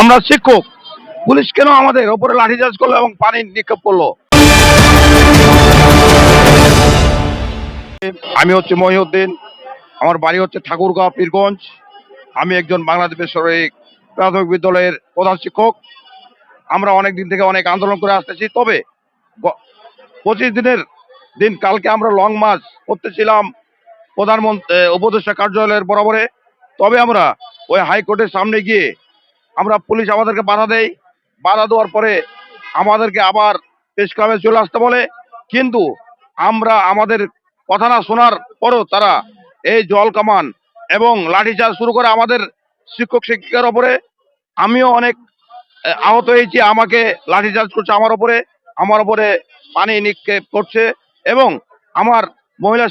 আমরা শিক্ষক, পুলিশ কেন আমাদের ওপরে লাঠিচার্জ করলো এবং পানি নিক্ষেপ করলো? আমি হচ্ছে মহিউদ্দিন, আমার বাড়ি হচ্ছে ঠাকুরগাঁও পীরগঞ্জ। আমি একজন বাংলাদেশ বেসরকারি প্রাথমিক বিদ্যালয়ের প্রধান শিক্ষক। আমরা অনেক দিন থেকে অনেক আন্দোলন করে আসতেছি, তবে 25 দিনের দিন কালকে আমরা লং মার্চ করতেছিলাম প্রধানমন্ত্রী উপদেষ্টা কার্যালয়ের বরাবরে। তবে আমরা ওই হাইকোর্টের সামনে গিয়ে আমরা পুলিশ আমাদেরকে বাধা দেয়। বাধা দেওয়ার পরে আমাদেরকে আবার প্রেস ক্লাবে চলে আসতে বলে, কিন্তু আমরা আমাদের কথা না শোনার পরও তারা এই জল কামান এবং লাঠিচার্জ শুরু করে আমাদের শিক্ষক শিক্ষিকার ওপরে। আমিও অনেক আহত হয়েছি, আমাকে লাঠিচার্জ করছে আমার ওপরে পানি নিক্ষেপ করছে এবং আমার মহিলা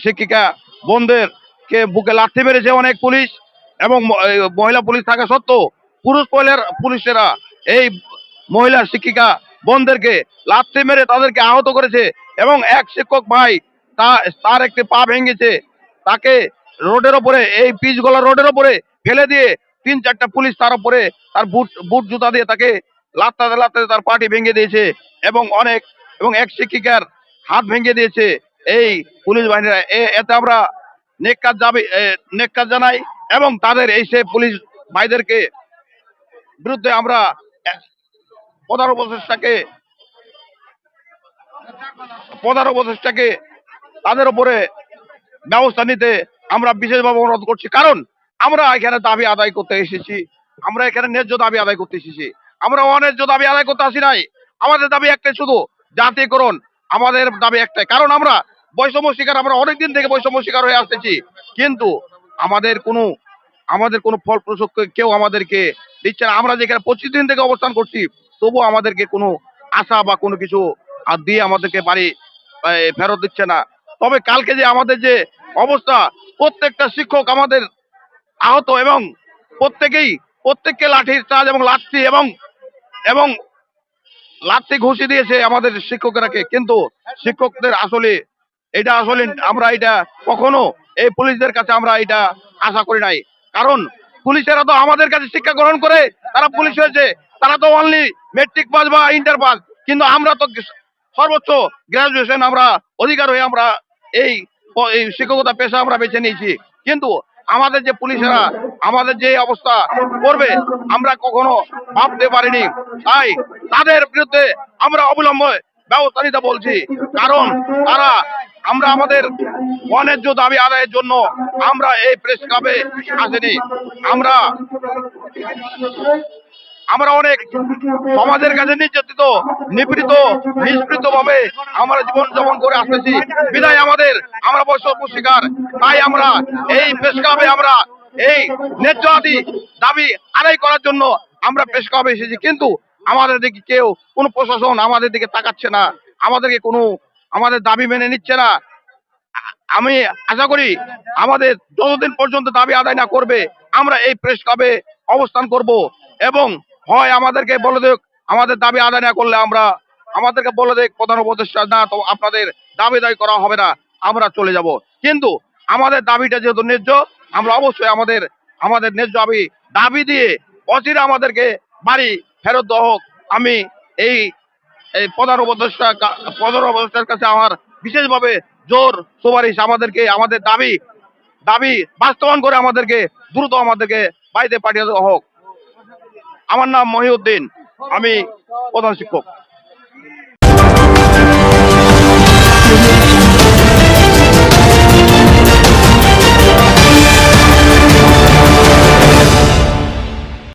শিক্ষিকা বোনদেরকে বুকে লাথি মেরেছে অনেক পুলিশ। এবং মহিলা পুলিশ থাকা সত্ত্বেও পুরুষ পুলিশেরা এই মহিলা শিক্ষিকা বোনদেরকে লাথি মেরে তাদেরকে আহত করেছে এবং এক শিক্ষক ভাই তার একটি পা ভেঙেছে, তাকে রোডের ওপরে, এই পিচ গলা রোডের ওপরে ফেলে দিয়ে 3-4টা পুলিশ তার উপরে তার বুট জুতা দিয়ে তাকে লাত্তাতে লাত্তাতে তার পাটি ভেঙে দিয়েছে এবং এক শিক্ষিকার হাত ভেঙে দিয়েছে এই পুলিশ বাহিনীরা। এতে আমরা নেককার জানাই এবং তাদের এই সে পুলিশ ভাইদেরকে বিরুদ্ধে আমরা প্রধান উপদেষ্টাকে তাদের উপরে ব্যবস্থা নিতে আমরা বিশেষভাবে অনুরোধ করছি। কারণ আমরা এখানে দাবি আদায় করতে এসেছি, আমরা এখানে ন্যায্য দাবি আদায় করতে এসেছি, আমরা অন্যায্য দাবি আদায় করতে আসি নাই। আমাদের দাবি একটাই, শুধু জাতীয়করণ। আমাদের দাবি একটাই, কারণ আমরা বৈষম্য শিকার, আমরা অনেকদিন থেকে বৈষম্য শিকার হয়ে আসতেছি, কিন্তু আমাদের কোনো ফলপ্রসূ কেউ আমাদেরকে দিচ্ছে না। আমরা যেখানে 25 দিন থেকে অবস্থান করছি, তবুও আমাদেরকে কোনো আশা বা কোনো কিছু দিয়ে আমাদেরকে বাড়ি ফেরত দিচ্ছে না। তবে কালকে যে আমাদের যে অবস্থা, প্রত্যেকটা শিক্ষক আমাদের আহত এবং প্রত্যেককে লাঠির চার্জ এবং এবং লাথি ঘুষি দিয়েছে আমাদের শিক্ষকেরাকে। কিন্তু শিক্ষকদের আসলে আমরা এটা কখনো এই পুলিশদের কাছে আমরা এটা আশা করি নাই। কারণ পুলিশেরা তো আমাদের কাছে শিক্ষা গ্রহণ করে তারা পুলিশ হয়েছে, তারা তো অনলি মেট্রিক পাস বা ইন্টার পাস, কিন্তু আমরা তো সর্বোচ্চ গ্রাজুয়েশন আমরা অধিকার হয়ে আমরা এই শিক্ষকতা পেশা আমরা বেছে নিয়েছি। কিন্তু আমাদের যে পুলিশেরা আমাদের যে অবস্থা করবে আমরা কখনো ভাবতে পারিনি। তাই তাদের বিরুদ্ধে আমরা অবিলম্বে ব্যবস্থা নিতে বলছি, কারণ আমরা আমাদের অন্যায্য দাবি আদায়ের জন্য আমরা এই প্রেস ক্লাবে আসিনি। আমরা অনেক সমাজের কাছে নির্যাতিত, নিপীড়িত, নিষ্পৃত ভাবে আমরা জীবন যাপন করে আসতেছি, বিদায় আমরা বৈষম্য শিকার। তাই আমরা এই প্রেস ক্লাবে আমরা এই ন্যায্য দাবি আদায় করার জন্য আমরা প্রেস ক্লাবে এসেছি। কিন্তু আমাদের দিকে কোনো প্রশাসন আমাদের দিকে তাকাচ্ছে না, আমাদের দাবি মেনে নিচ্ছে না। আমি আশা করি আমাদের যতদিন পর্যন্ত দাবি আদায় না করবে আমরা এই প্রেস ক্লাবে অবস্থান করব, এবং হয় আমাদেরকে বলে দেখ, আমাদের দাবি আদায় না করলে আমাদেরকে বলে দেখ প্রধান উপদেষ্টা, না তো আপনাদের দাবি আদায় করা হবে না, আমরা চলে যাব। কিন্তু আমাদের দাবিটা যেহেতু ন্যায্য, আমরা অবশ্যই আমাদের ন্যায্য দাবি দিয়ে অচিরে আমাদেরকে বাড়ি ফেরত দেওয়া হোক। আমি এই এই প্রধান উপদেষ্টার কাছে আমার বিশেষভাবে জোর সুপারিশ, আমাদের দাবি বাস্তবায়ন করে দ্রুত আমাদেরকে বাড়িতে পাঠিয়ে দেওয়া হোক। আমার নাম মহিউদ্দিন, আমি প্রধান শিক্ষক।